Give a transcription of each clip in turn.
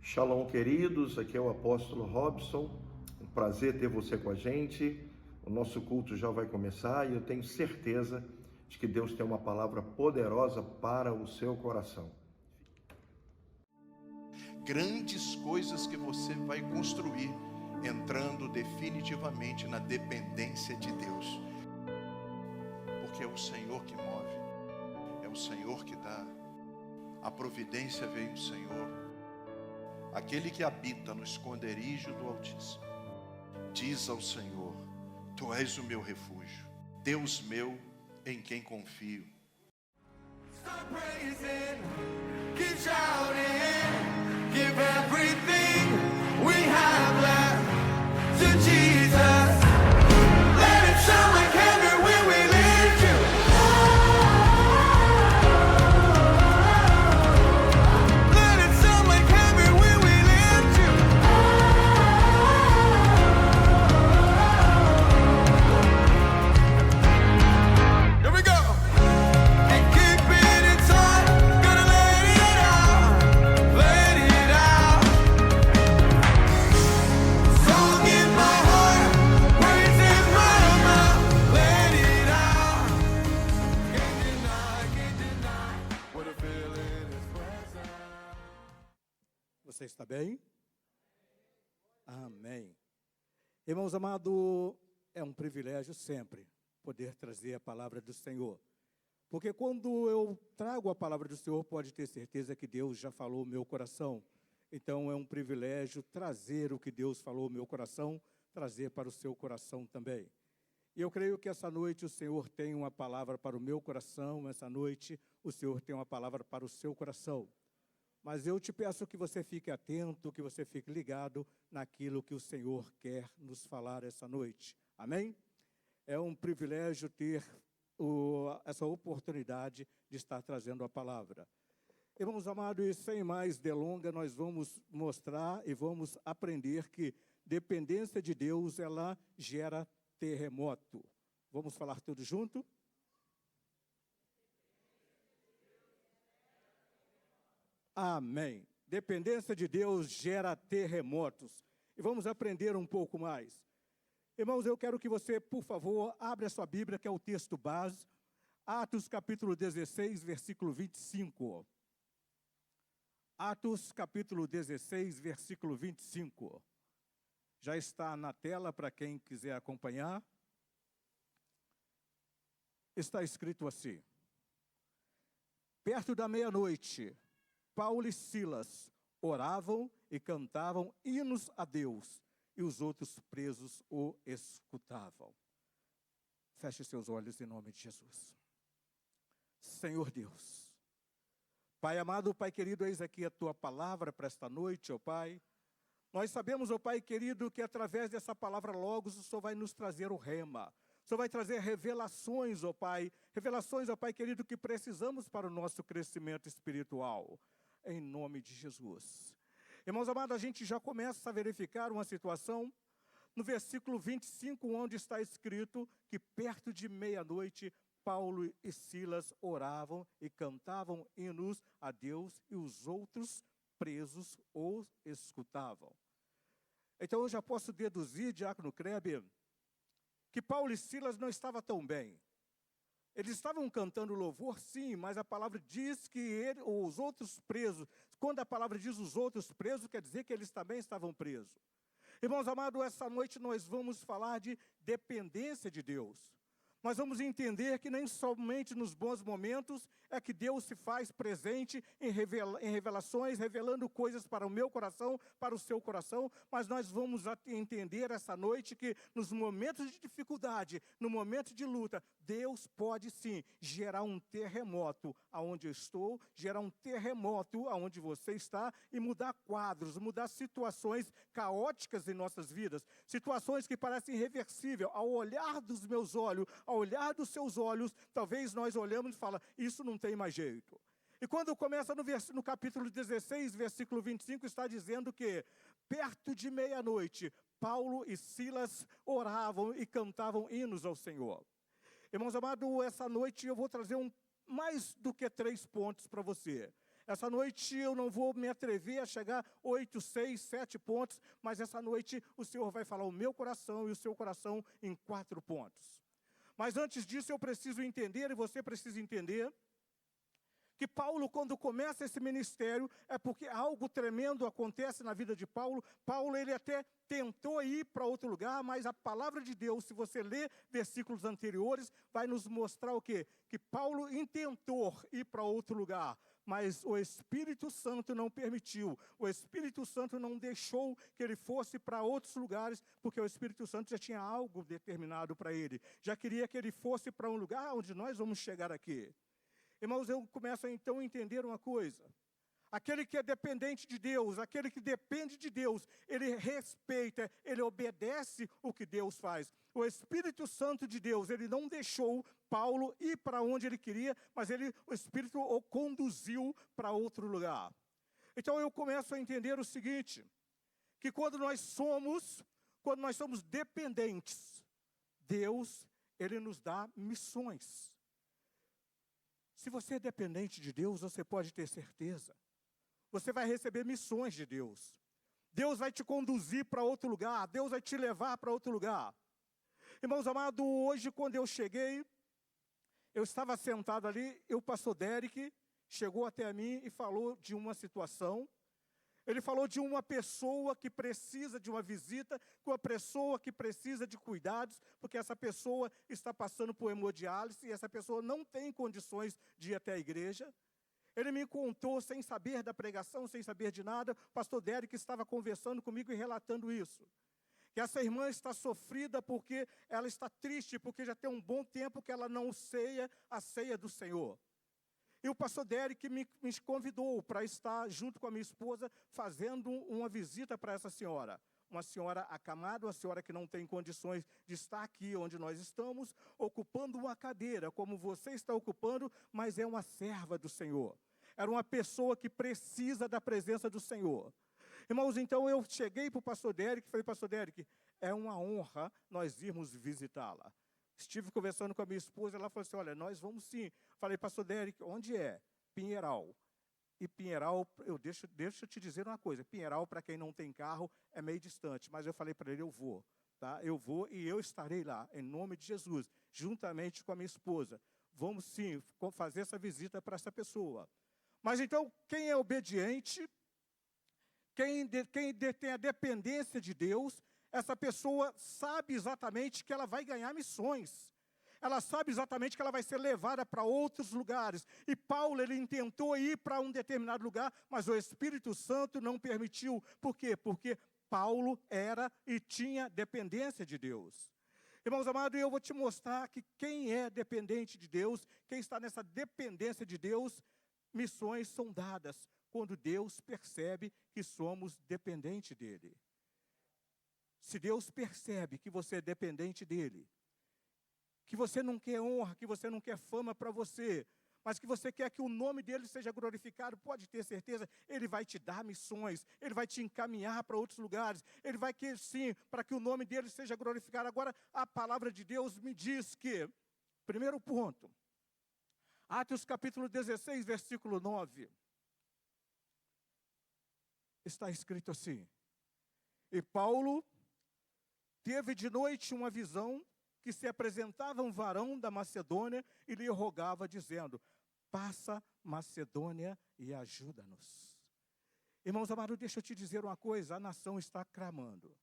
Shalom, queridos, aqui é o apóstolo Robson, um prazer ter você com a gente. O nosso culto já vai começar e eu tenho certeza de que Deus tem uma palavra poderosa para o seu coração. Grandes coisas que você vai construir entrando definitivamente na dependência de Deus, porque é o Senhor que move, é o Senhor que dá, a providência veio do Senhor. Aquele que habita no esconderijo do Altíssimo diz ao Senhor: Tu és o meu refúgio, Deus meu em quem confio. Start praising, keep shouting, give everything we have left to Jesus. Let it sound like heaven when we lift you. Let it sound like heaven when we lift you. Here we go. And keep it inside, gonna let it out, let it out. Song in my heart, praise in my mouth, let it out. Can't deny what I feel in His presence. Você está bem? Amém. Irmãos amados, é um privilégio sempre poder trazer a palavra do Senhor. Porque quando eu trago a palavra do Senhor, pode ter certeza que Deus já falou no meu coração. Então é um privilégio trazer o que Deus falou no meu coração, trazer para o seu coração também. E eu creio que essa noite o Senhor tem uma palavra para o meu coração, essa noite o Senhor tem uma palavra para o seu coração. Mas eu te peço que você fique atento, que você fique ligado naquilo que o Senhor quer nos falar essa noite. Amém? É um privilégio ter essa oportunidade de estar trazendo a palavra. Irmãos amados, e sem mais delongas, nós vamos mostrar e vamos aprender que dependência de Deus, ela gera terremoto. Vamos falar tudo junto? Amém. Dependência de Deus gera terremotos. E vamos aprender um pouco mais. Irmãos, eu quero que você, por favor, abra a sua Bíblia, que é o texto base. Atos capítulo 16, versículo 25. Atos capítulo 16, versículo 25. Já está na tela para quem quiser acompanhar. Está escrito assim: perto da meia-noite, Paulo e Silas oravam e cantavam hinos a Deus, e os outros presos o escutavam. Feche seus olhos em nome de Jesus. Senhor Deus, Pai amado, Pai querido, eis aqui a Tua palavra para esta noite, ó Pai. Nós sabemos, ó Pai querido, que através dessa palavra logos, o Senhor vai nos trazer o rema. O Senhor vai trazer revelações, ó Pai. Revelações, ó Pai querido, que precisamos para o nosso crescimento espiritual. Em nome de Jesus. Irmãos amados, a gente já começa a verificar uma situação no versículo 25, onde está escrito que perto de meia-noite, Paulo e Silas oravam e cantavam hinos a Deus e os outros presos os escutavam. Então eu já posso deduzir, diácono Kleber, que Paulo e Silas não estavam tão bem. Eles estavam cantando louvor, sim, mas a palavra diz que os outros presos, quando a palavra diz os outros presos, quer dizer que eles também estavam presos. Irmãos amados, essa noite nós vamos falar de dependência de Deus. Nós vamos entender que nem somente nos bons momentos é que Deus se faz presente em revelações, revelando coisas para o meu coração, para o seu coração, mas nós vamos entender essa noite que nos momentos de dificuldade, no momento de luta, Deus pode sim gerar um terremoto aonde eu estou, gerar um terremoto aonde você está e mudar quadros, mudar situações caóticas em nossas vidas, situações que parecem irreversíveis. Ao olhar dos meus olhos, ao olhar dos seus olhos, talvez nós olhamos e falamos, isso não tem mais jeito. E quando começa no capítulo 16, versículo 25, está dizendo que perto de meia-noite, Paulo e Silas oravam e cantavam hinos ao Senhor. Irmãos amados, essa noite eu vou trazer mais do que 3 pontos para você. Essa noite eu não vou me atrever a chegar 8, 6, 7 pontos, mas essa noite o Senhor vai falar o meu coração e o seu coração em 4 pontos. Mas antes disso eu preciso entender, e você precisa entender, que Paulo, quando começa esse ministério, é porque algo tremendo acontece na vida de Paulo. Paulo, ele até tentou ir para outro lugar, mas a palavra de Deus, se você ler versículos anteriores, vai nos mostrar o quê? Que Paulo intentou ir para outro lugar, mas o Espírito Santo não permitiu. O Espírito Santo não deixou que ele fosse para outros lugares, porque o Espírito Santo já tinha algo determinado para ele. Já queria que ele fosse para um lugar onde nós vamos chegar aqui. Irmãos, eu começo então a entender uma coisa. Aquele que é dependente de Deus, aquele que depende de Deus, ele respeita, ele obedece o que Deus faz. O Espírito Santo de Deus, ele não deixou Paulo ir para onde ele queria, mas o Espírito o conduziu para outro lugar. Então eu começo a entender o seguinte, que quando nós somos dependentes, Deus, ele nos dá missões. Se você é dependente de Deus, você pode ter certeza. Você vai receber missões de Deus. Deus vai te conduzir para outro lugar. Deus vai te levar para outro lugar. Irmãos amados, hoje quando eu cheguei, eu estava sentado ali, e o pastor Derek chegou até mim e falou de uma situação. Ele falou de uma pessoa que precisa de uma visita, com uma pessoa que precisa de cuidados, porque essa pessoa está passando por hemodiálise e essa pessoa não tem condições de ir até a igreja. Ele me contou, sem saber da pregação, sem saber de nada, o pastor Derek estava conversando comigo e relatando isso. Que essa irmã está sofrida porque ela está triste, porque já tem um bom tempo que ela não ceia a ceia do Senhor. E o pastor Derek me convidou para estar junto com a minha esposa fazendo uma visita para essa senhora. Uma senhora acamada, uma senhora que não tem condições de estar aqui onde nós estamos, ocupando uma cadeira, como você está ocupando, mas é uma serva do Senhor. Era uma pessoa que precisa da presença do Senhor. Irmãos, então eu cheguei para o pastor Derek e falei, pastor Derek, é uma honra nós irmos visitá-la. Estive conversando com a minha esposa, ela falou assim, olha, nós vamos sim. Falei, pastor Derek, onde é? Pinheiral. E Pinheiral, deixa eu te dizer uma coisa, Pinheiral, para quem não tem carro, é meio distante, mas eu falei para ele, eu vou, tá? Eu vou e eu estarei lá, em nome de Jesus, juntamente com a minha esposa. Vamos sim fazer essa visita para essa pessoa. Mas então, quem é obediente, quem tem a dependência de Deus, essa pessoa sabe exatamente que ela vai ganhar missões. Ela sabe exatamente que ela vai ser levada para outros lugares. E Paulo, ele tentou ir para um determinado lugar, mas o Espírito Santo não permitiu. Por quê? Porque Paulo era e tinha dependência de Deus. Irmãos amados, eu vou te mostrar que quem é dependente de Deus, quem está nessa dependência de Deus, missões são dadas quando Deus percebe que somos dependentes dele. Se Deus percebe que você é dependente dele, que você não quer honra, que você não quer fama para você, mas que você quer que o nome dele seja glorificado, pode ter certeza, ele vai te dar missões, ele vai te encaminhar para outros lugares, ele vai que sim, para que o nome dele seja glorificado. Agora, a palavra de Deus me diz que, primeiro ponto, Atos capítulo 16, versículo 9, está escrito assim, e Paulo teve de noite uma visão que se apresentava um varão da Macedônia e lhe rogava, dizendo, passa Macedônia e ajuda-nos. Irmãos amados, deixa eu te dizer uma coisa, a nação está clamando.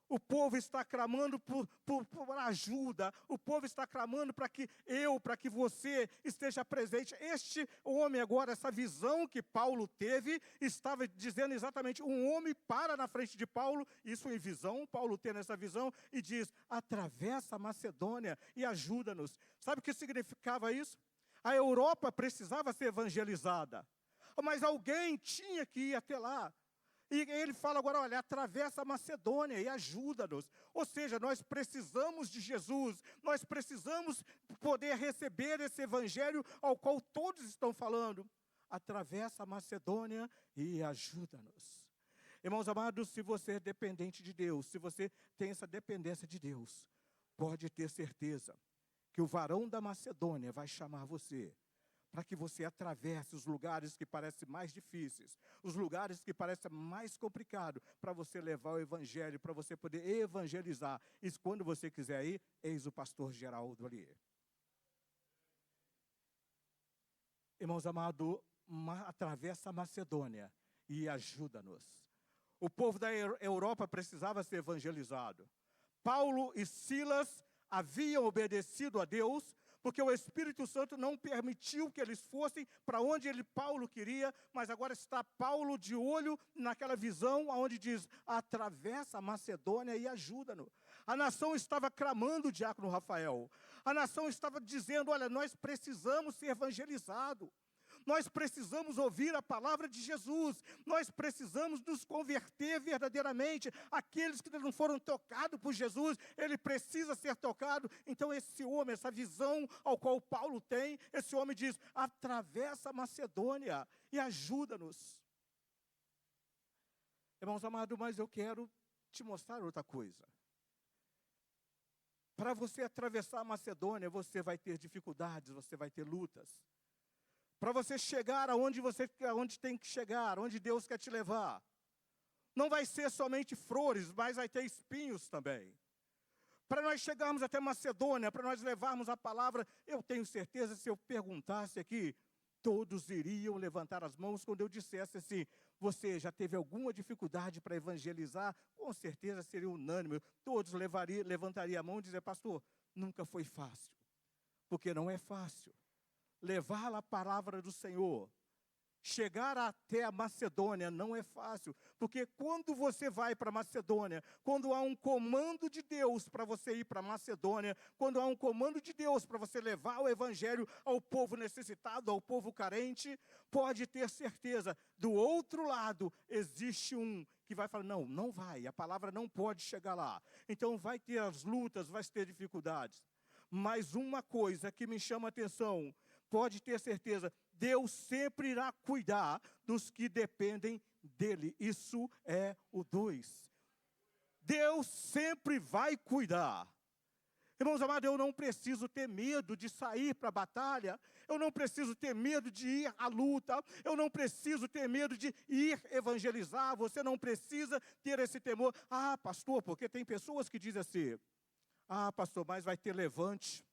O povo está clamando por ajuda, o povo está clamando para que você esteja presente. Este homem agora, essa visão que Paulo teve, estava dizendo exatamente, um homem para na frente de Paulo, isso em visão, Paulo tendo essa visão, e diz, atravessa a Macedônia e ajuda-nos. Sabe o que significava isso? A Europa precisava ser evangelizada, mas alguém tinha que ir até lá. E ele fala agora, olha, atravessa a Macedônia e ajuda-nos. Ou seja, nós precisamos de Jesus, nós precisamos poder receber esse evangelho ao qual todos estão falando. Atravessa a Macedônia e ajuda-nos. Irmãos amados, se você é dependente de Deus, se você tem essa dependência de Deus, pode ter certeza que o varão da Macedônia vai chamar você para que você atravesse os lugares que parecem mais difíceis, os lugares que parecem mais complicados, para você levar o evangelho, para você poder evangelizar. E quando você quiser ir, eis o pastor Geraldo ali. Irmãos amados, atravessa a Macedônia e ajuda-nos. O povo da Europa precisava ser evangelizado. Paulo e Silas haviam obedecido a Deus, porque o Espírito Santo não permitiu que eles fossem para onde Paulo queria, mas agora está Paulo de olho naquela visão, onde diz, atravessa a Macedônia e ajuda-nos. A nação estava clamando o diácono Rafael. A nação estava dizendo, olha, nós precisamos ser evangelizados. Nós precisamos ouvir a palavra de Jesus. Nós precisamos nos converter verdadeiramente. Aqueles que não foram tocados por Jesus, ele precisa ser tocado. Então esse homem, essa visão ao qual Paulo tem, esse homem diz, atravessa a Macedônia e ajuda-nos. Irmãos amados, mas eu quero te mostrar outra coisa. Para você atravessar a Macedônia, você vai ter dificuldades, você vai ter lutas. Para você chegar aonde tem que chegar, onde Deus quer te levar. Não vai ser somente flores, mas vai ter espinhos também. Para nós chegarmos até Macedônia, para nós levarmos a palavra, eu tenho certeza, se eu perguntasse aqui, todos iriam levantar as mãos quando eu dissesse assim, você já teve alguma dificuldade para evangelizar? Com certeza seria unânime. Todos levantariam a mão e dizer, pastor, nunca foi fácil. Porque não é fácil. Levar a palavra do Senhor, chegar até a Macedônia não é fácil, porque quando você vai para a Macedônia, quando há um comando de Deus para você ir para a Macedônia, quando há um comando de Deus para você levar o evangelho ao povo necessitado, ao povo carente, pode ter certeza, do outro lado existe um que vai falar, não vai, a palavra não pode chegar lá. Então vai ter as lutas, vai ter dificuldades. Mas uma coisa que me chama a atenção, pode ter certeza, Deus sempre irá cuidar dos que dependem dele. Isso é o 2. Deus sempre vai cuidar. Irmãos amados, eu não preciso ter medo de sair para a batalha, eu não preciso ter medo de ir à luta, eu não preciso ter medo de ir evangelizar, você não precisa ter esse temor. Ah, pastor, porque tem pessoas que dizem assim, ah, pastor, mas vai ter levante.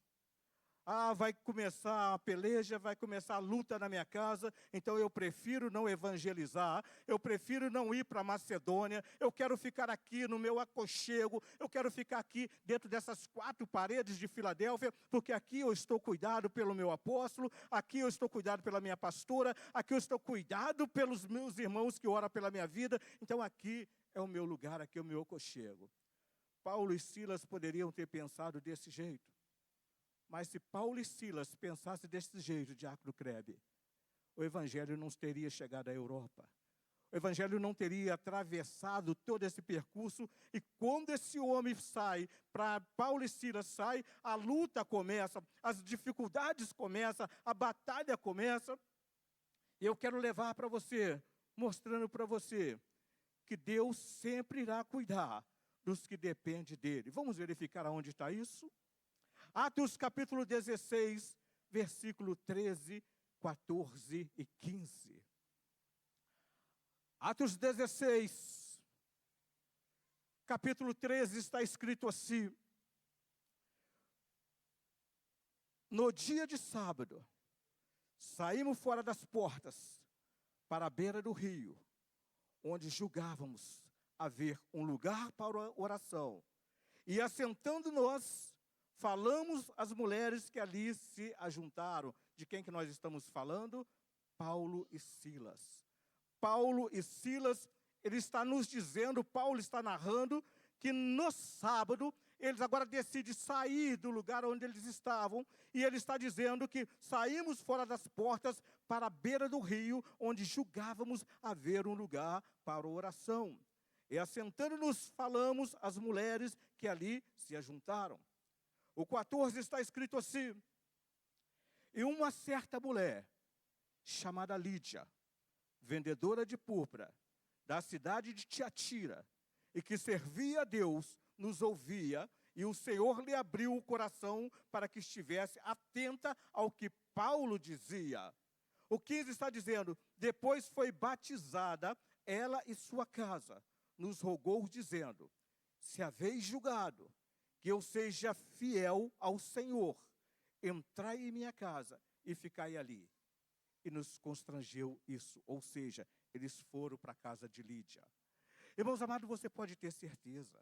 Ah, vai começar a peleja, vai começar a luta na minha casa, então eu prefiro não evangelizar, eu prefiro não ir para a Macedônia, eu quero ficar aqui no meu aconchego, eu quero ficar aqui dentro dessas 4 paredes de Filadélfia, porque aqui eu estou cuidado pelo meu apóstolo, aqui eu estou cuidado pela minha pastora, aqui eu estou cuidado pelos meus irmãos que oram pela minha vida, então aqui é o meu lugar, aqui é o meu aconchego. Paulo e Silas poderiam ter pensado desse jeito. Mas se Paulo e Silas pensassem desse jeito, diácono Krebe, o evangelho não teria chegado à Europa. O evangelho não teria atravessado todo esse percurso. E quando esse homem sai, para Paulo e Silas sai, a luta começa, as dificuldades começam, a batalha começa. E eu quero levar para você, mostrando para você, que Deus sempre irá cuidar dos que dependem dele. Vamos verificar aonde está isso? Atos capítulo 16, versículo 13, 14 e 15. Atos 16, capítulo 13, está escrito assim. No dia de sábado, saímos fora das portas, para a beira do rio, onde julgávamos haver um lugar para a oração. E assentando-nos, falamos às mulheres que ali se ajuntaram. De quem que nós estamos falando? Paulo e Silas. Paulo e Silas, ele está nos dizendo, Paulo está narrando, que no sábado, eles agora decidem sair do lugar onde eles estavam, e ele está dizendo que saímos fora das portas para a beira do rio, onde julgávamos haver um lugar para a oração. E assentando-nos, falamos às mulheres que ali se ajuntaram. O 14 está escrito assim, e uma certa mulher, chamada Lídia, vendedora de púrpura, da cidade de Tiatira, e que servia a Deus, nos ouvia, e o Senhor lhe abriu o coração para que estivesse atenta ao que Paulo dizia. O 15 está dizendo: depois foi batizada ela e sua casa. Nos rogou dizendo: se haveis julgado que eu seja fiel ao Senhor, entrai em minha casa e ficai ali. E nos constrangeu isso, ou seja, eles foram para a casa de Lídia. Irmãos amados, você pode ter certeza.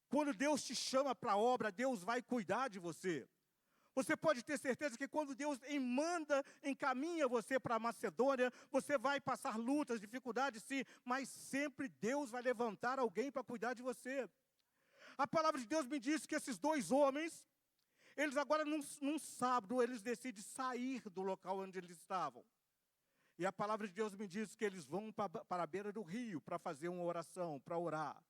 Quando Deus te chama para a obra, Deus vai cuidar de você. Você pode ter certeza que quando Deus encaminha você para a Macedônia, você vai passar lutas, dificuldades, sim, mas sempre Deus vai levantar alguém para cuidar de você. A palavra de Deus me diz que esses dois homens, eles agora, num sábado, eles decidem sair do local onde eles estavam. E a palavra de Deus me diz que eles vão para a beira do rio para fazer uma oração, para orar.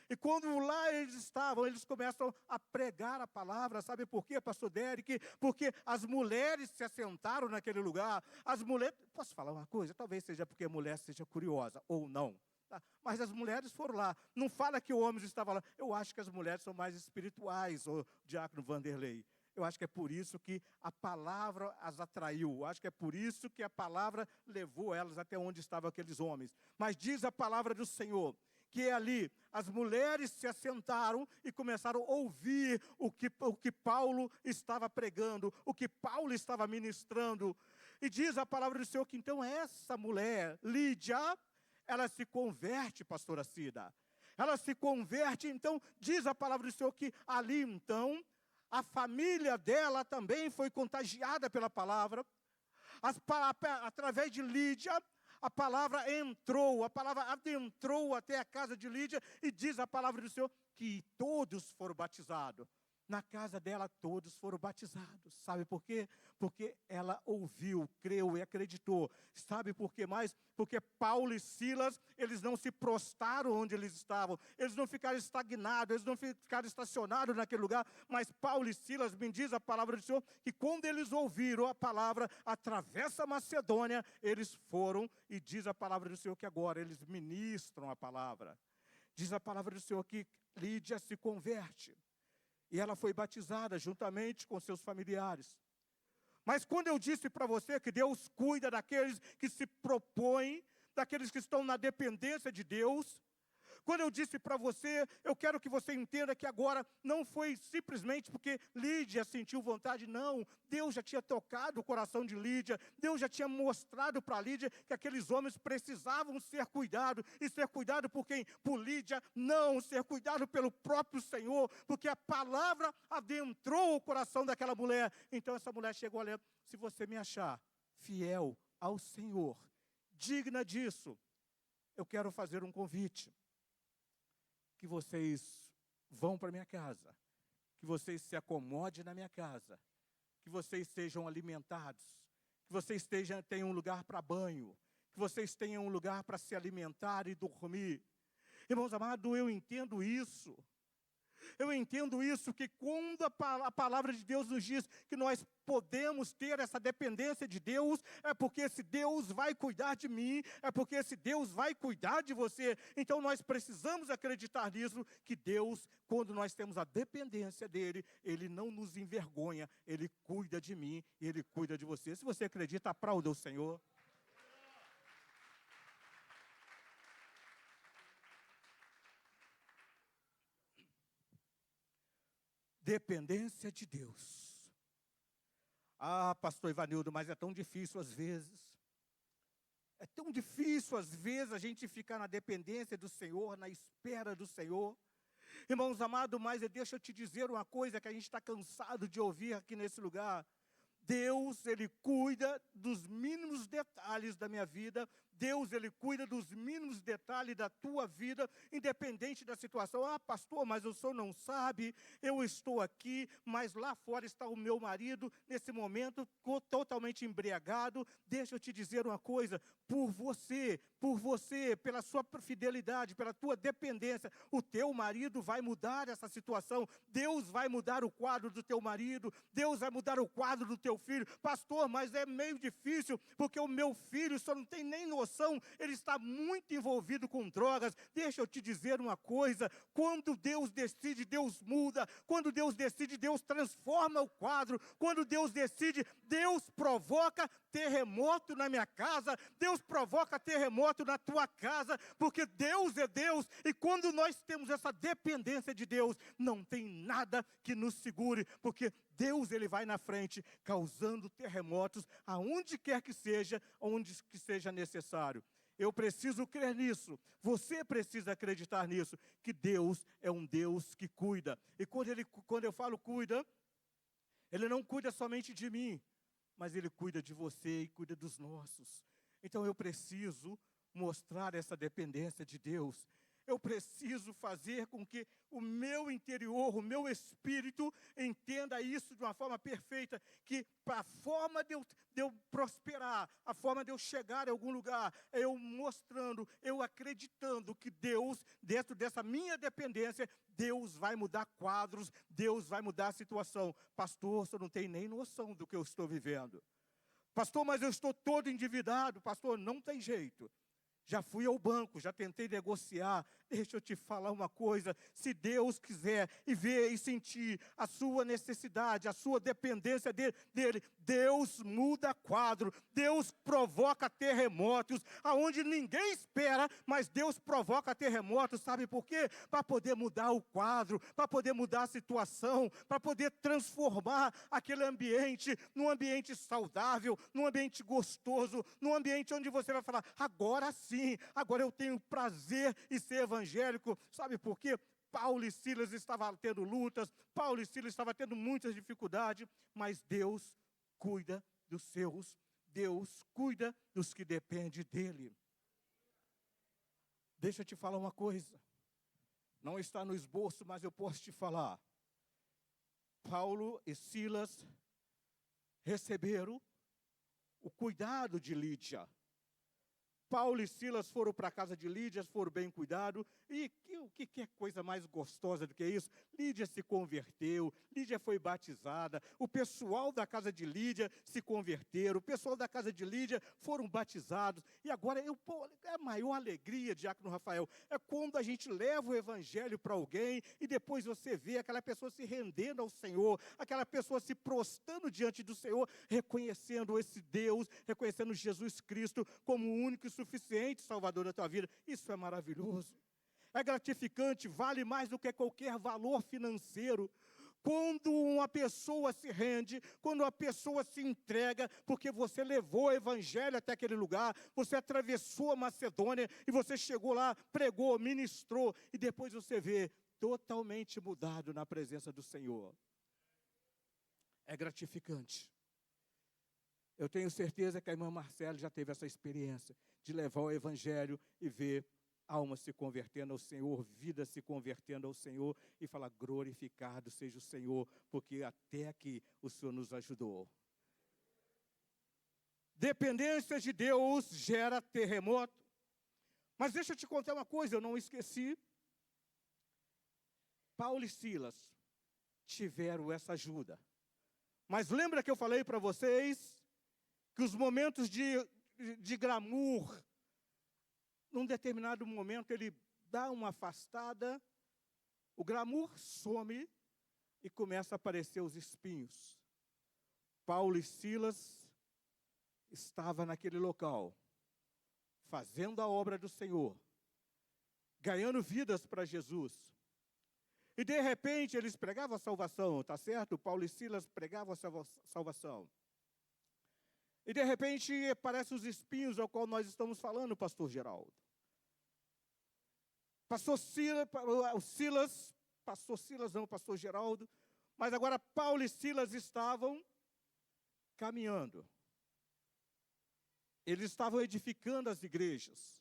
E quando lá eles estavam, eles começam a pregar a palavra. Sabe por quê, pastor Derek? Porque as mulheres se assentaram naquele lugar. As mulheres, posso falar uma coisa? Talvez seja porque a mulher seja curiosa, ou não. Tá? Mas as mulheres foram lá. Não fala que o homem estava lá. Eu acho que as mulheres são mais espirituais, o diácono Vanderlei. Eu acho que é por isso que a palavra as atraiu. Eu acho que é por isso que a palavra levou elas até onde estavam aqueles homens. Mas diz a palavra do Senhor que ali as mulheres se assentaram e começaram a ouvir o que Paulo estava pregando, o que Paulo estava ministrando. E diz a palavra do Senhor que então essa mulher, Lídia, ela se converte, pastora Cida. Ela se converte, então diz a palavra do Senhor que ali então a família dela também foi contagiada pela palavra. Através de Lídia, a palavra adentrou até a casa de Lídia, e diz a palavra do Senhor que todos foram batizados. Na casa dela todos foram batizados. Sabe por quê? Porque ela ouviu, creu e acreditou. Sabe por quê mais? Porque Paulo e Silas, eles não se prostraram onde eles estavam. Eles não ficaram estagnados, eles não ficaram estacionados naquele lugar. Mas Paulo e Silas, me diz a palavra do Senhor, que quando eles ouviram a palavra, atravessa a Macedônia, eles foram, e diz a palavra do Senhor que agora eles ministram a palavra. Diz a palavra do Senhor que Lídia se converte. E ela foi batizada juntamente com seus familiares. Mas quando eu disse para você que Deus cuida daqueles que se propõem, daqueles que estão na dependência de Deus, quando eu disse para você, eu quero que você entenda que agora não foi simplesmente porque Lídia sentiu vontade, não. Deus já tinha tocado o coração de Lídia, Deus já tinha mostrado para Lídia que aqueles homens precisavam ser cuidados. E ser cuidado por quem? Por Lídia, não, ser cuidado pelo próprio Senhor, porque a palavra adentrou o coração daquela mulher. Então essa mulher chegou ali: se você me achar fiel ao Senhor, digna disso, eu quero fazer um convite. Que vocês vão para minha casa, que vocês se acomodem na minha casa, que vocês sejam alimentados, que vocês tenham um lugar para banho, que vocês tenham um lugar para se alimentar e dormir. Irmãos amados, eu entendo isso. Eu entendo isso, que quando a palavra de Deus nos diz que nós podemos ter essa dependência de Deus, é porque esse Deus vai cuidar de mim, é porque esse Deus vai cuidar de você. Então nós precisamos acreditar nisso, que Deus, quando nós temos a dependência dEle, Ele não nos envergonha, Ele cuida de mim e Ele cuida de você. Se você acredita, aplauda o Senhor. Dependência de Deus. Ah, pastor Ivanildo, mas é tão difícil às vezes. É tão difícil às vezes a gente ficar na dependência do Senhor, na espera do Senhor. Irmãos amados, mas deixa eu te dizer uma coisa que a gente está cansado de ouvir aqui nesse lugar. Deus, Ele cuida dos mínimos detalhes da minha vida. Deus, Ele cuida dos mínimos detalhes da tua vida, independente da situação. Ah, pastor, mas o senhor não sabe, eu estou aqui, mas lá fora está o meu marido, nesse momento, totalmente embriagado. Deixa eu te dizer uma coisa, por você, pela sua fidelidade, pela tua dependência, o teu marido vai mudar essa situação. Deus vai mudar o quadro do teu marido, Deus vai mudar o quadro do teu filho. Pastor, mas é meio difícil, porque o meu filho só não tem nem noção situação, ele está muito envolvido com drogas. Deixa eu te dizer uma coisa, quando Deus decide, Deus muda. Quando Deus decide, Deus transforma o quadro. Quando Deus decide, Deus provoca terremoto na minha casa, Deus provoca terremoto na tua casa, porque Deus é Deus, e quando nós temos essa dependência de Deus, não tem nada que nos segure, porque Deus, ele vai na frente, causando terremotos, aonde quer que seja, onde que seja necessário. Eu preciso crer nisso, você precisa acreditar nisso, que Deus é um Deus que cuida. E quando eu falo cuida, Ele não cuida somente de mim, mas Ele cuida de você e cuida dos nossos. Então eu preciso mostrar essa dependência de Deus. Eu preciso fazer com que o meu interior, o meu espírito, entenda isso de uma forma perfeita, que a forma de eu prosperar, a forma de eu chegar a algum lugar, é eu mostrando, eu acreditando que Deus, dentro dessa minha dependência, Deus vai mudar quadros, Deus vai mudar a situação. Pastor, você não tem nem noção do que eu estou vivendo. Pastor, mas eu estou todo endividado. Pastor, não tem jeito. Já fui ao banco, já tentei negociar. Deixa eu te falar uma coisa, se Deus quiser e ver e sentir a sua necessidade, a sua dependência dele, Deus muda quadro, Deus provoca terremotos, aonde ninguém espera, mas Deus provoca terremotos, sabe por quê? Para poder mudar o quadro, para poder mudar a situação, para poder transformar aquele ambiente num ambiente saudável, num ambiente gostoso, num ambiente onde você vai falar, agora sim, agora eu tenho prazer em ser evangélico. Sabe por quê? Paulo e Silas estavam tendo lutas, Paulo e Silas estavam tendo muitas dificuldades, mas Deus cuida dos seus, Deus cuida dos que dependem dele. Deixa eu te falar uma coisa, não está no esboço, mas eu posso te falar. Paulo e Silas receberam o cuidado de Lídia. Paulo e Silas foram para a casa de Lídia, foram bem cuidados. E o que é coisa mais gostosa do que isso? Lídia se converteu, Lídia foi batizada. O pessoal da casa de Lídia se converteram, o pessoal da casa de Lídia foram batizados. E agora, a maior alegria, Diácono Rafael, é quando a gente leva o evangelho para alguém e depois você vê aquela pessoa se rendendo ao Senhor, aquela pessoa se prostrando diante do Senhor, reconhecendo esse Deus, reconhecendo Jesus Cristo como o único e suficiente Salvador da tua vida. Isso é maravilhoso. É gratificante, vale mais do que qualquer valor financeiro. Quando uma pessoa se rende, quando uma pessoa se entrega, porque você levou o evangelho até aquele lugar, você atravessou a Macedônia e você chegou lá, pregou, ministrou, e depois você vê totalmente mudado na presença do Senhor. É gratificante. Eu tenho certeza que a irmã Marcela já teve essa experiência de levar o evangelho e ver almas se convertendo ao Senhor, vidas se convertendo ao Senhor e falar, glorificado seja o Senhor, porque até aqui o Senhor nos ajudou. Dependência de Deus gera terremoto. Mas deixa eu te contar uma coisa, eu não esqueci. Paulo e Silas tiveram essa ajuda. Mas lembra que eu falei para vocês que os momentos de glamour, num determinado momento ele dá uma afastada, o glamour some e começa a aparecer os espinhos. Paulo e Silas estavam naquele local, fazendo a obra do Senhor, ganhando vidas para Jesus. E de repente eles pregavam a salvação, tá certo? Paulo e Silas pregavam a salvação. E de repente aparecem os espinhos ao qual nós estamos falando, pastor Geraldo. Pastor Geraldo, mas agora Paulo e Silas estavam caminhando. Eles estavam edificando as igrejas.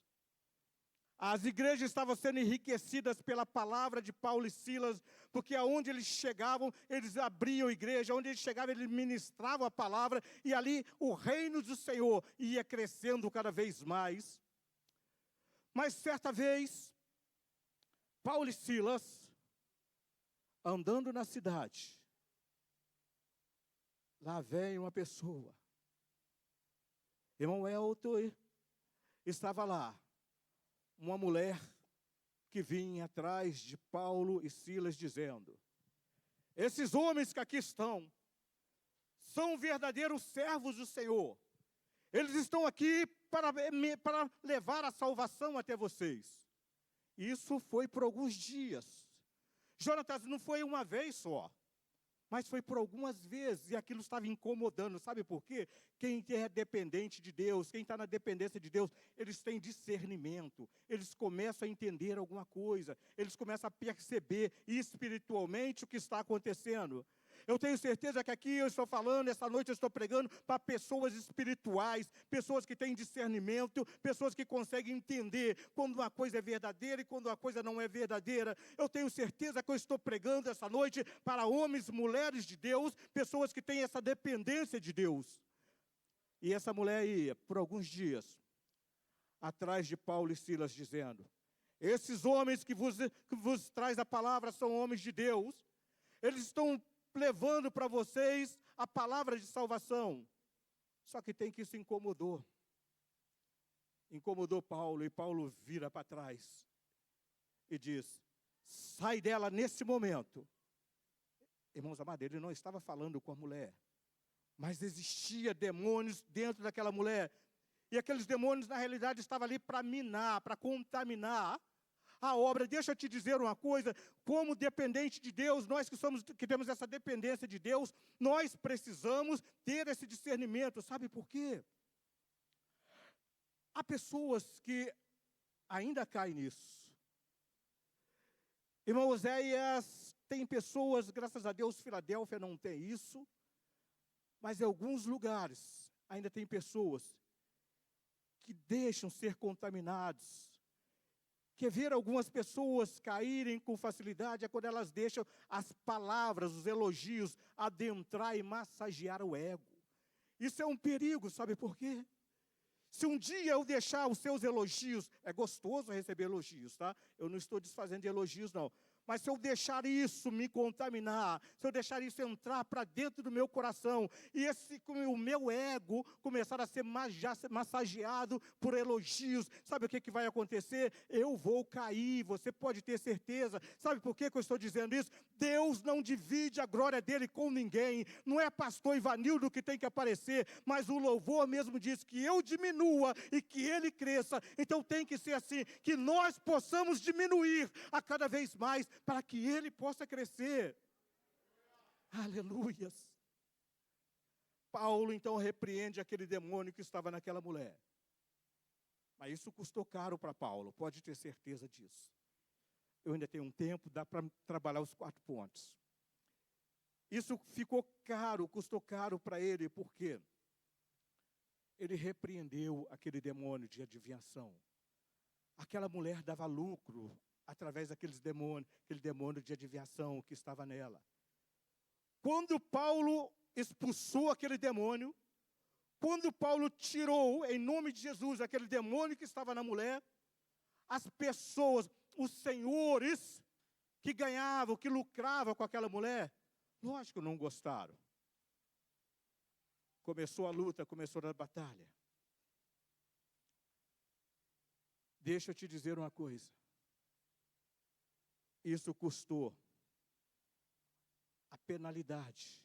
As igrejas estavam sendo enriquecidas pela palavra de Paulo e Silas, porque aonde eles chegavam, eles abriam a igreja, onde eles chegavam, eles ministravam a palavra, e ali o reino do Senhor ia crescendo cada vez mais. Mas certa vez, Paulo e Silas, andando na cidade, lá vem uma pessoa, irmão Elton estava lá uma mulher que vinha atrás de Paulo e Silas dizendo: esses homens que aqui estão são verdadeiros servos do Senhor. Eles estão aqui para levar a salvação até vocês. Isso foi por alguns dias. Jonatas, não foi uma vez só, mas foi por algumas vezes, e aquilo estava incomodando. Sabe por quê? Quem é dependente de Deus, quem está na dependência de Deus, eles têm discernimento, eles começam a entender alguma coisa, eles começam a perceber espiritualmente o que está acontecendo. Eu tenho certeza que aqui eu estou falando, essa noite eu estou pregando para pessoas espirituais, pessoas que têm discernimento, pessoas que conseguem entender quando uma coisa é verdadeira e quando uma coisa não é verdadeira. Eu tenho certeza que eu estou pregando essa noite para homens e mulheres de Deus, pessoas que têm essa dependência de Deus. E essa mulher ia, por alguns dias, atrás de Paulo e Silas, dizendo: esses homens que vos traz a palavra são homens de Deus, eles estão levando para vocês a palavra de salvação. Só que tem que isso incomodou Paulo, e Paulo vira para trás e diz: sai dela nesse momento. Irmãos amados, ele não estava falando com a mulher, mas existia demônios dentro daquela mulher, e aqueles demônios na realidade estavam ali para minar, para contaminar a obra. Deixa eu te dizer uma coisa, como dependente de Deus, nós que temos essa dependência de Deus, nós precisamos ter esse discernimento. Sabe por quê? Há pessoas que ainda caem nisso. Irmão Oséias, tem pessoas, graças a Deus, Filadélfia não tem isso, mas em alguns lugares ainda tem pessoas que deixam ser contaminados. Quer ver algumas pessoas caírem com facilidade é quando elas deixam as palavras, os elogios, adentrar e massagear o ego. Isso é um perigo, sabe por quê? Se um dia eu deixar os seus elogios, é gostoso receber elogios, tá? Eu não estou desfazendo de elogios, não. Mas se eu deixar isso me contaminar, se eu deixar isso entrar para dentro do meu coração, e o meu ego começar a ser massageado por elogios, sabe o que vai acontecer? Eu vou cair, você pode ter certeza. Sabe por que eu estou dizendo isso? Deus não divide a glória dele com ninguém. Não é pastor Ivanildo que tem que aparecer, mas o louvor mesmo diz que eu diminua e que ele cresça. Então tem que ser assim, que nós possamos diminuir a cada vez mais, para que ele possa crescer. Aleluias. Paulo então repreende aquele demônio que estava naquela mulher. Mas isso custou caro para Paulo, pode ter certeza disso. Eu ainda tenho um tempo, dá para trabalhar os 4 pontos. Isso ficou caro, custou caro para ele, porque ele repreendeu aquele demônio de adivinhação. Aquela mulher dava lucro através daquele demônio de adivinhação que estava nela. Quando Paulo expulsou aquele demônio, quando Paulo tirou, em nome de Jesus, aquele demônio que estava na mulher, as pessoas, os senhores que ganhavam, que lucravam com aquela mulher, lógico, não gostaram. Começou a luta, começou a batalha. Deixa eu te dizer uma coisa. Isso custou a penalidade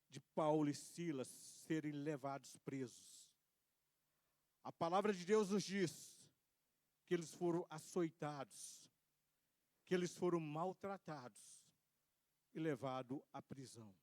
de Paulo e Silas serem levados presos. A palavra de Deus nos diz que eles foram açoitados, que eles foram maltratados e levados à prisão.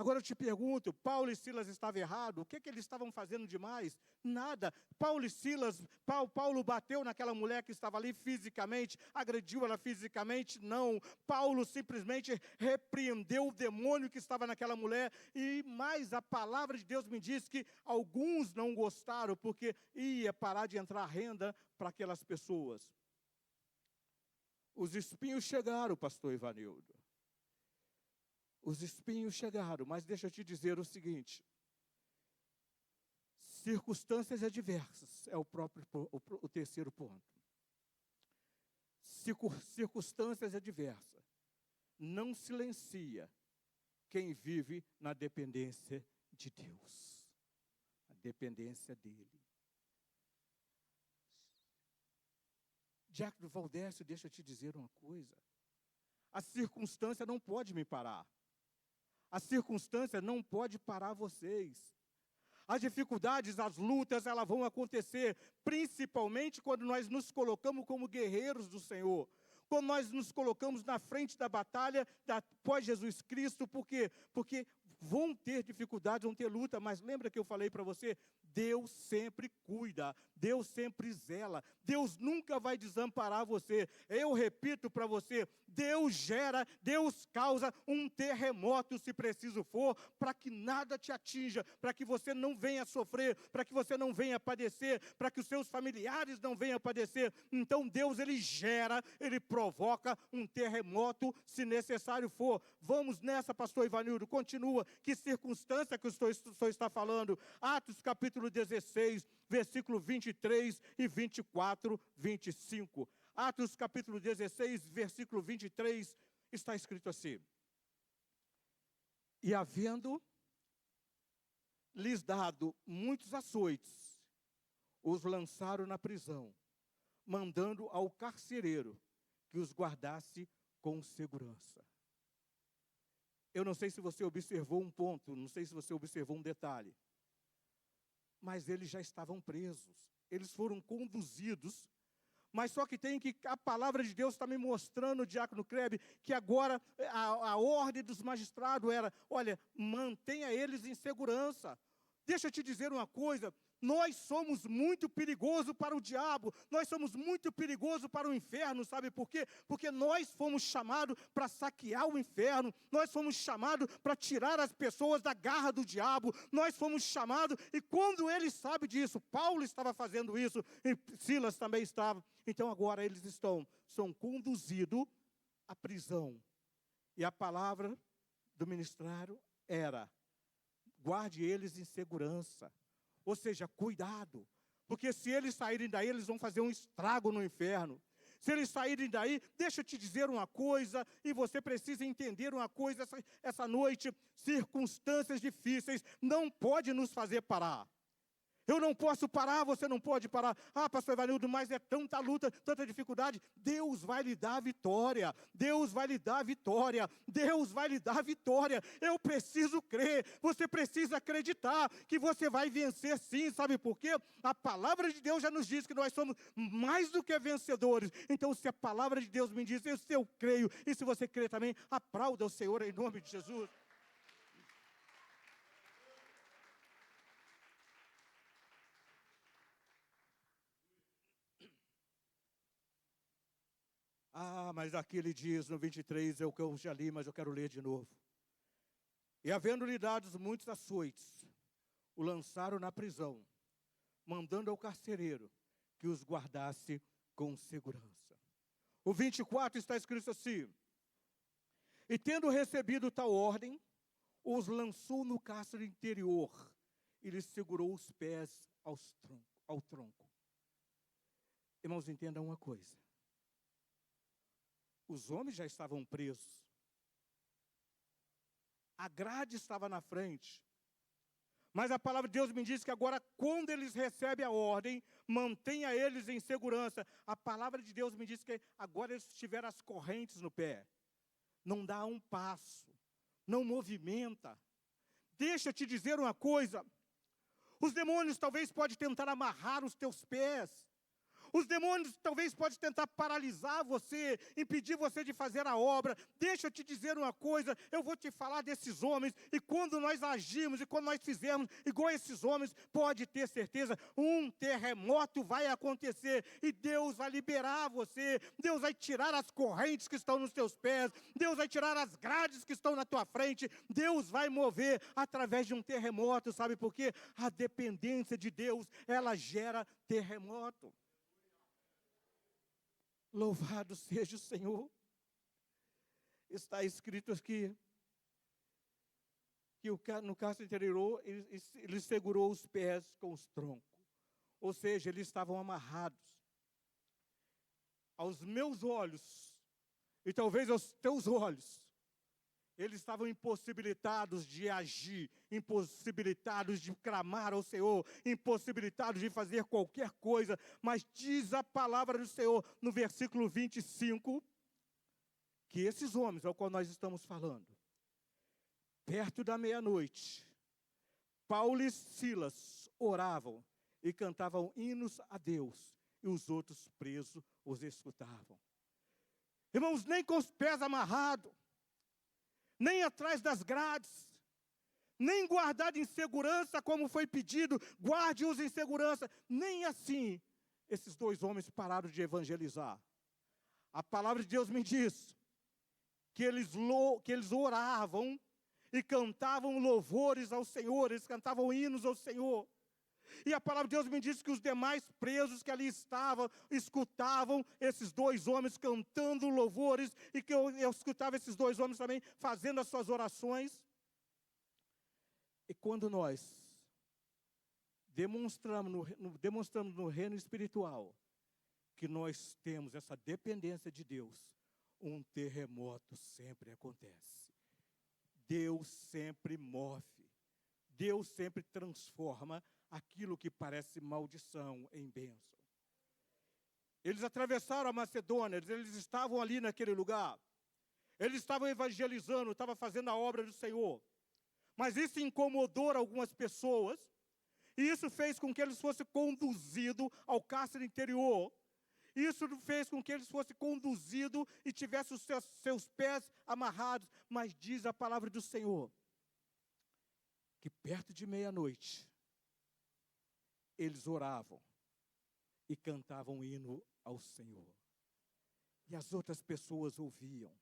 Agora eu te pergunto, Paulo e Silas estavam errados? O que eles estavam fazendo demais? Nada. Paulo bateu naquela mulher que estava ali fisicamente, agrediu ela fisicamente? Não. Paulo simplesmente repreendeu o demônio que estava naquela mulher. E mais, a palavra de Deus me diz que alguns não gostaram, porque ia parar de entrar renda para aquelas pessoas. Os espinhos chegaram, pastor Ivanildo. Os espinhos chegaram, mas deixa eu te dizer o seguinte: circunstâncias adversas é o terceiro ponto. Circunstâncias adversas não silencia quem vive na dependência de Deus, a dependência dele. Diácono Valdécio, deixa eu te dizer uma coisa. A circunstância não pode me parar. A circunstância não pode parar vocês. As dificuldades, as lutas, elas vão acontecer, principalmente quando nós nos colocamos como guerreiros do Senhor. Quando nós nos colocamos na frente da batalha após Jesus Cristo, por quê? Porque vão ter dificuldades, vão ter luta, mas lembra que eu falei para você? Deus sempre cuida, Deus sempre zela, Deus nunca vai desamparar você. Eu repito para você, Deus gera, Deus causa um terremoto, se preciso for, para que nada te atinja, para que você não venha sofrer, para que você não venha padecer, para que os seus familiares não venham padecer. Então Deus, Ele gera, Ele provoca um terremoto, se necessário for. Vamos nessa, pastor Ivanildo, continua. Que circunstância que o senhor está falando? Atos capítulo 16, versículo 23 e 24, 25. Atos capítulo 16, versículo 23, está escrito assim: e havendo lhes dado muitos açoites, os lançaram na prisão, mandando ao carcereiro que os guardasse com segurança. Eu não sei se você observou um ponto, não sei se você observou um detalhe, mas eles já estavam presos, eles foram conduzidos, mas só que a palavra de Deus está me mostrando, Diácono Krebe, que agora a ordem dos magistrados era, olha, mantenha eles em segurança. Deixa eu te dizer uma coisa, nós somos muito perigosos para o diabo, nós somos muito perigosos para o inferno, sabe por quê? Porque nós fomos chamados para saquear o inferno, nós fomos chamados para tirar as pessoas da garra do diabo, nós fomos chamados, e quando ele sabe disso, Paulo estava fazendo isso, e Silas também estava, então agora eles são conduzidos à prisão, e a palavra do ministério era, guarde eles em segurança. Ou seja, cuidado, porque se eles saírem daí, eles vão fazer um estrago no inferno. Se eles saírem daí, deixa eu te dizer uma coisa, e você precisa entender uma coisa, essa noite, circunstâncias difíceis não podem nos fazer parar. Eu não posso parar, você não pode parar. Ah, pastor Ivanildo, mas é tanta luta, tanta dificuldade. Deus vai lhe dar a vitória. Deus vai lhe dar a vitória. Deus vai lhe dar a vitória. Eu preciso crer. Você precisa acreditar que você vai vencer sim. Sabe por quê? A palavra de Deus já nos diz que nós somos mais do que vencedores. Então, se a palavra de Deus me diz, eu creio. E se você crê também, aplauda o Senhor em nome de Jesus. Ah, mas aqui ele diz no 23, é o que eu já li, mas eu quero ler de novo. E havendo-lhe dados muitos açoites, o lançaram na prisão, mandando ao carcereiro que os guardasse com segurança. O 24 está escrito assim: e tendo recebido tal ordem, os lançou no cárcere interior e lhes segurou os pés ao tronco. Irmãos, entendam uma coisa. Os homens já estavam presos. A grade estava na frente. Mas a palavra de Deus me diz que agora, quando eles recebem a ordem, mantenha eles em segurança. A palavra de Deus me diz que agora eles tiveram as correntes no pé. Não dá um passo. Não movimenta. Deixa eu te dizer uma coisa. Os demônios talvez podem tentar amarrar os teus pés. Os demônios talvez podem tentar paralisar você, impedir você de fazer a obra. Deixa eu te dizer uma coisa, eu vou te falar desses homens, e quando nós agimos, e quando nós fizermos igual a esses homens, pode ter certeza, um terremoto vai acontecer, e Deus vai liberar você, Deus vai tirar as correntes que estão nos teus pés, Deus vai tirar as grades que estão na tua frente, Deus vai mover através de um terremoto, sabe por quê? A dependência de Deus, ela gera terremoto. Louvado seja o Senhor. Está escrito aqui que no cárcere interior ele segurou os pés com os troncos. Ou seja, eles estavam amarrados. Aos meus olhos, e talvez aos teus olhos, Eles estavam impossibilitados de agir, impossibilitados de clamar ao Senhor, impossibilitados de fazer qualquer coisa. Mas diz a palavra do Senhor no versículo 25, que esses homens, ao qual nós estamos falando, perto da meia-noite, Paulo e Silas oravam e cantavam hinos a Deus, e os outros presos os escutavam. Irmãos, nem com os pés amarrados, nem atrás das grades, nem guardado em segurança, como foi pedido, guarde-os em segurança. Nem assim, esses dois homens pararam de evangelizar. A palavra de Deus me diz que eles oravam e cantavam louvores ao Senhor, eles cantavam hinos ao Senhor. E a palavra de Deus me diz que os demais presos que ali estavam, escutavam esses dois homens cantando louvores, e que eu escutava esses dois homens também fazendo as suas orações. E quando nós demonstramos no reino espiritual que nós temos essa dependência de Deus, um terremoto sempre acontece. Deus sempre move. Deus sempre transforma aquilo que parece maldição em bênção. Eles atravessaram a Macedônia, eles estavam ali naquele lugar. Eles estavam evangelizando, estavam fazendo a obra do Senhor. Mas isso incomodou algumas pessoas, e isso fez com que eles fossem conduzidos ao cárcere interior. Isso fez com que eles fossem conduzidos e tivessem os seus pés amarrados. Mas diz a palavra do Senhor, que perto de meia-noite, eles oravam e cantavam hino ao Senhor. E as outras pessoas ouviam.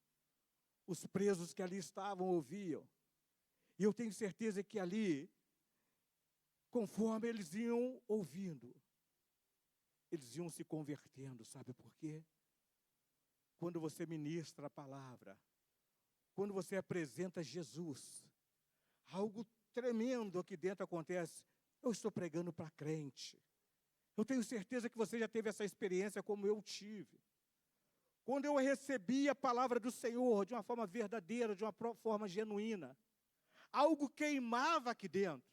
Os presos que ali estavam ouviam. E eu tenho certeza que ali, conforme eles iam ouvindo, eles iam se convertendo. Sabe por quê? Quando você ministra a palavra, quando você apresenta Jesus, algo tremendo aqui dentro acontece. Eu estou pregando para crente. Eu tenho certeza que você já teve essa experiência como eu tive. Quando eu recebi a palavra do Senhor de uma forma verdadeira, de uma forma genuína, algo queimava aqui dentro.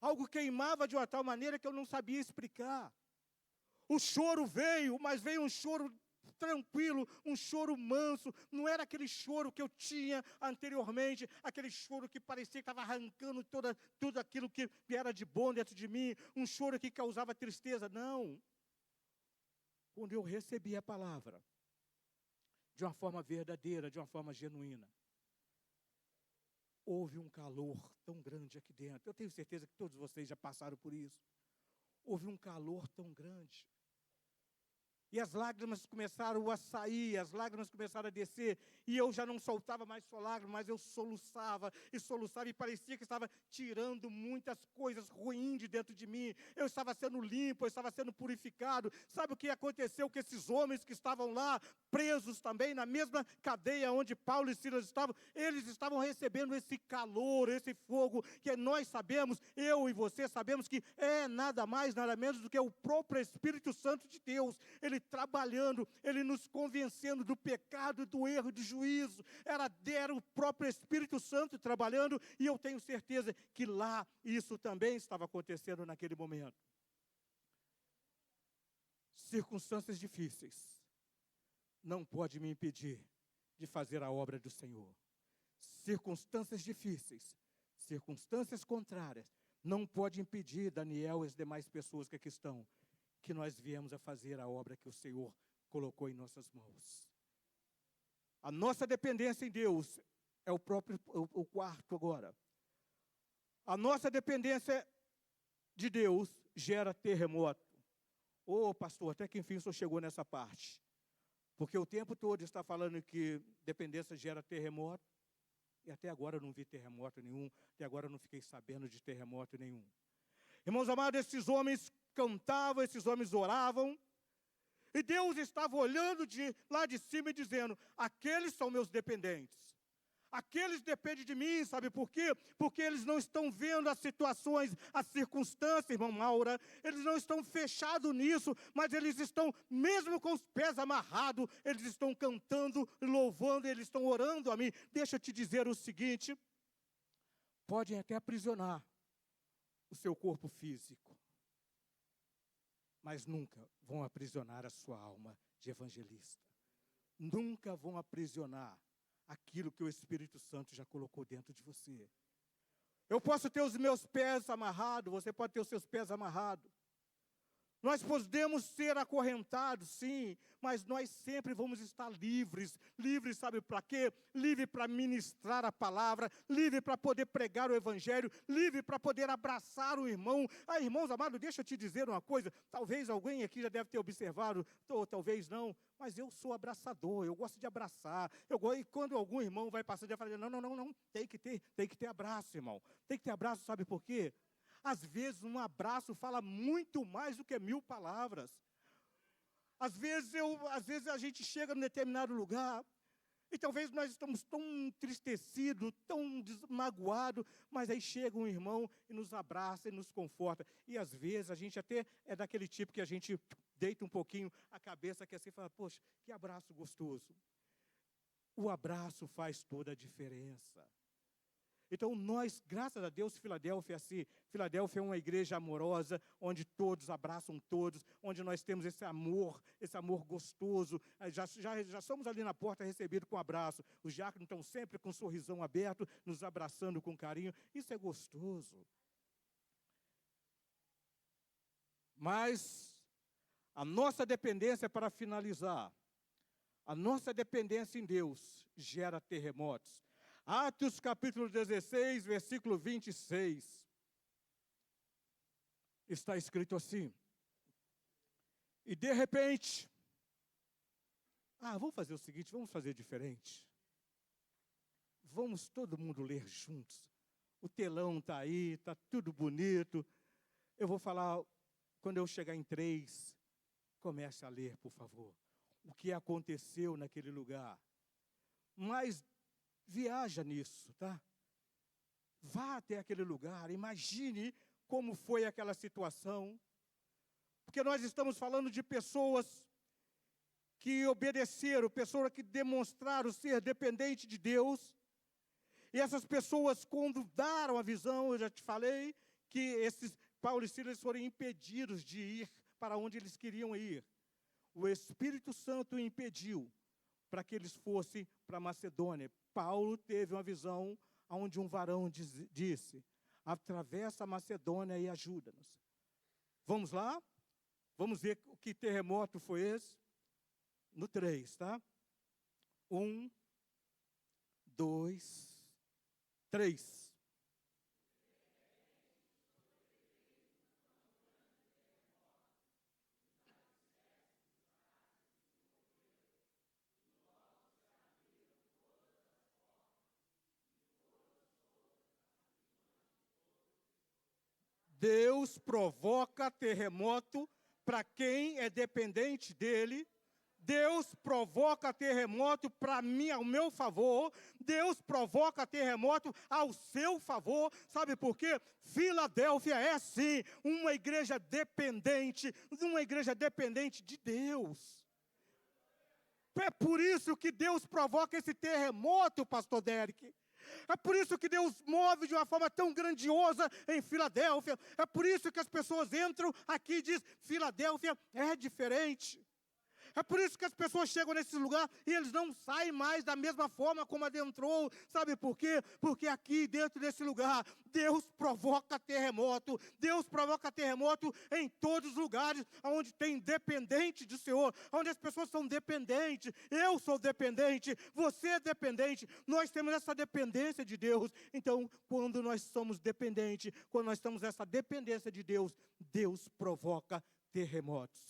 Algo queimava de uma tal maneira que eu não sabia explicar. O choro veio, mas veio um choro tranquilo, um choro manso. Não era aquele choro que eu tinha anteriormente, aquele choro que parecia que estava arrancando tudo aquilo que era de bom dentro de mim, um choro que causava tristeza. Não. Quando eu recebi a palavra, de uma forma verdadeira, de uma forma genuína, houve um calor tão grande aqui dentro. Eu tenho certeza que todos vocês já passaram por isso. Houve um calor tão grande. E as lágrimas começaram a sair, as lágrimas começaram a descer, e eu já não soltava mais só lágrimas, mas eu soluçava, e parecia que estava tirando muitas coisas ruins de dentro de mim. Eu estava sendo limpo, eu estava sendo purificado. Sabe o que aconteceu com esses homens que estavam lá, presos também, na mesma cadeia onde Paulo e Silas estavam? Eles estavam recebendo esse calor, esse fogo, que nós sabemos, eu e você sabemos que é nada mais, nada menos do que o próprio Espírito Santo de Deus. Ele trabalhando, ele nos convencendo do pecado, do erro, do juízo. Era o próprio Espírito Santo trabalhando, e eu tenho certeza que lá isso também estava acontecendo naquele momento. Circunstâncias difíceis não podem me impedir de fazer a obra do Senhor. Circunstâncias difíceis, circunstâncias contrárias, não podem impedir Daniel e as demais pessoas que aqui estão, que nós viemos a fazer a obra que o Senhor colocou em nossas mãos. A nossa dependência em Deus é o quarto agora. A nossa dependência de Deus gera terremoto. Ô, pastor, até que enfim o senhor chegou nessa parte. Porque o tempo todo está falando que dependência gera terremoto, e até agora eu não vi terremoto nenhum, até agora eu não fiquei sabendo de terremoto nenhum. Irmãos amados, esses homens cantavam, esses homens oravam, e Deus estava olhando lá de cima e dizendo: aqueles são meus dependentes, Aqueles dependem de mim, sabe por quê? Porque eles não estão vendo as situações, as circunstâncias, irmão Maura, eles não estão fechados nisso, mas eles estão, mesmo com os pés amarrados, eles estão cantando, louvando, eles estão orando a mim. Deixa eu te dizer o seguinte, podem até aprisionar o seu corpo físico, mas nunca vão aprisionar a sua alma de evangelista. Nunca vão aprisionar aquilo que o Espírito Santo já colocou dentro de você. Eu posso ter os meus pés amarrados, você pode ter os seus pés amarrados. Nós podemos ser acorrentados, sim, mas nós sempre vamos estar livres. Livres, sabe para quê? Livre para ministrar a palavra, livre para poder pregar o evangelho, livre para poder abraçar o irmão. Irmãos amados, deixa eu te dizer uma coisa. Talvez alguém aqui já deve ter observado, ou talvez não, mas eu sou abraçador, eu gosto de abraçar. E quando algum irmão vai passando, eu falo, não, tem que ter abraço, irmão. Tem que ter abraço, sabe por quê? Às vezes um abraço fala muito mais do que 1000 palavras. Às vezes a gente chega num determinado lugar e talvez nós estamos tão entristecidos, tão magoados, mas aí chega um irmão e nos abraça e nos conforta. E às vezes a gente até é daquele tipo que a gente deita um pouquinho a cabeça que assim fala, poxa, que abraço gostoso. O abraço faz toda a diferença. Então, nós, graças a Deus, Filadélfia é assim. Filadélfia é uma igreja amorosa, onde todos abraçam todos, onde nós temos esse amor gostoso. Já somos ali na porta recebidos com um abraço. Os diáconos estão sempre com um sorrisão aberto, nos abraçando com carinho. Isso é gostoso. Mas, a nossa dependência, para finalizar, a nossa dependência em Deus gera terremotos. Atos capítulo 16, versículo 26. Está escrito assim. E de repente, vamos fazer o seguinte, vamos fazer diferente. Vamos todo mundo ler juntos. O telão está aí, está tudo bonito. Eu vou falar, quando eu chegar em 3, comece a ler, por favor. O que aconteceu naquele lugar. Mas viaja nisso, tá? Vá até aquele lugar, imagine como foi aquela situação. Porque nós estamos falando de pessoas que obedeceram, pessoas que demonstraram ser dependentes de Deus. E essas pessoas, quando daram a visão, eu já te falei, que esses Paulo e Silas foram impedidos de ir para onde eles queriam ir. O Espírito Santo impediu para que eles fossem para Macedônia. Paulo teve uma visão onde um varão disse, atravessa a Macedônia e ajuda-nos. Vamos lá? Vamos ver o que terremoto foi esse? No 3, tá? 1, 2, 3. Deus provoca terremoto para quem é dependente dele. Deus provoca terremoto para mim, ao meu favor. Deus provoca terremoto ao seu favor. Sabe por quê? Filadélfia é sim uma igreja dependente de Deus. É por isso que Deus provoca esse terremoto, pastor Derek. É por isso que Deus move de uma forma tão grandiosa em Filadélfia. É por isso que as pessoas entram aqui e dizem, Filadélfia é diferente. É por isso que as pessoas chegam nesse lugar e eles não saem mais da mesma forma como adentrou. Sabe por quê? Porque aqui dentro desse lugar, Deus provoca terremoto. Deus provoca terremoto em todos os lugares onde tem dependente do Senhor, onde as pessoas são dependentes. Eu sou dependente, você é dependente. Nós temos essa dependência de Deus. Então, quando nós somos dependentes, quando nós temos essa dependência de Deus, Deus provoca terremotos.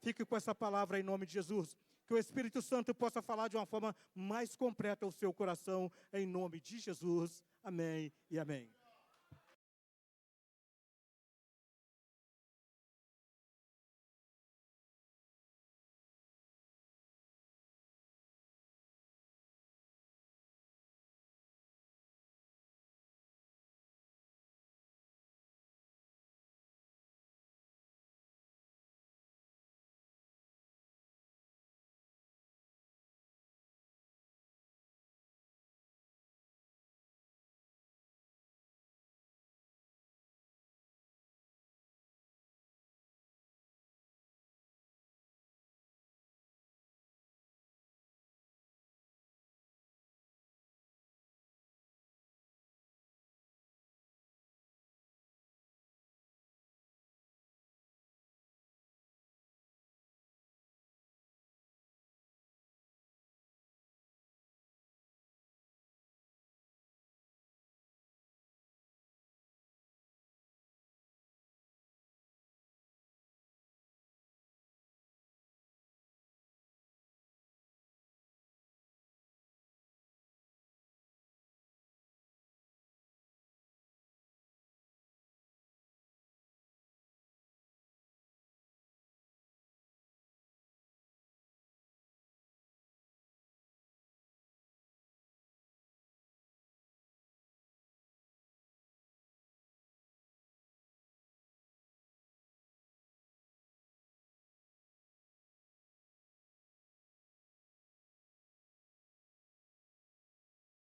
Fique com essa palavra em nome de Jesus. Que o Espírito Santo possa falar de uma forma mais completa ao seu coração, em nome de Jesus. Amém e amém.